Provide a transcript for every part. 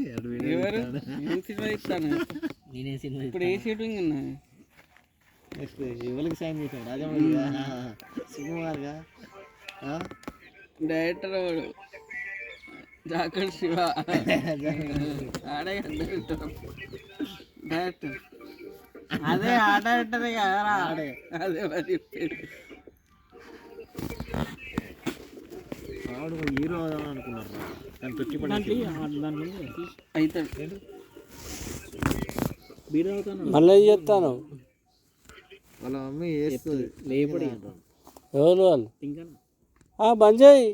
ఎవరు ఏం సినిమా ఇస్తాను నేనే సినిమా ఇప్పుడు ఏ షూటింగ్ ఉన్నా నెక్స్ట్ ఎవరికి సైన్ చేసాం రాజమౌళిగా సుకుమార్గా డైరెక్టర్ వాడు జాకర్ శివ ఆడే డైరెక్టర్ అదే ఆ డైరెక్టరే కదరా అదే మరి చెప్పేది వాడు హీరో అవుదామని అనుకున్నారు దాన్ని పెట్టి పడి అవుతాడు బీడో అవుతాను మళ్ళీ ఏం చెప్తాను వాళ్ళ మమ్మీ వేస్తుంది లేపడి ఎవరు వాళ్ళు బంద్ చేయి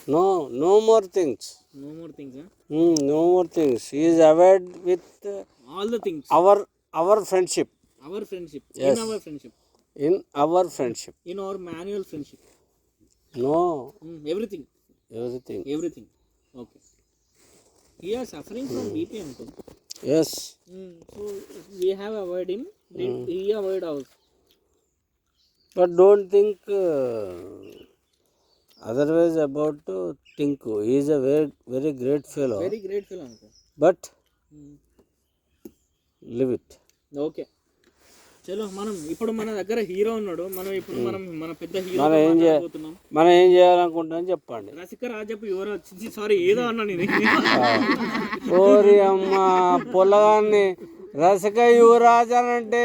no more things no more things no more things he is awared with all the things our friendship our friendship Yes. In our friendship in our friendship in our manual friendship no everything everything okay he are suffering from BP అంటూ yes so we have avoid him he avoid us but don't think otherwise about to Tinku. He is a very very great fellow very great feel అంటూ but live it okay చలో మనం ఇప్పుడు మన దగ్గర hero ఉన్నాడు మన పెద్ద hero మనం ఏం చేయాలనుకుంటామని చెప్పండి రసిక రాజపు ఎవరో వచ్చింది సారీ ఏదో అన్నా నేను ఓరి అమ్మ పొలగాన్ని రసిక యువరాజ్ అని అంటే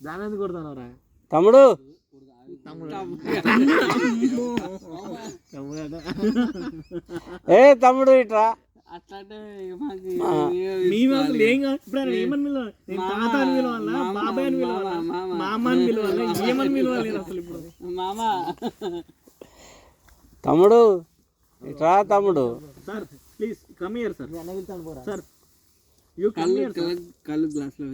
దాని ఎందుకు కొడతానరా తమ్ముడు ఏ తమ్ముడు ఇట్రా అట్లాంటే మేము అసలు ఏం కాదు ఇప్పుడు ఆయన ఏమని పిలవాలి నేను తాత అని పిలవాలా బాబాయ్ అని పిలవాలా మామ అని పిలవాలి ఏమని పిలవాలి అసలు ఇప్పుడు మామ తమ్ముడు ఇట్రా తమ్ముడు sir please come here sir sir you come here కళ్ళు గ్లాస్లో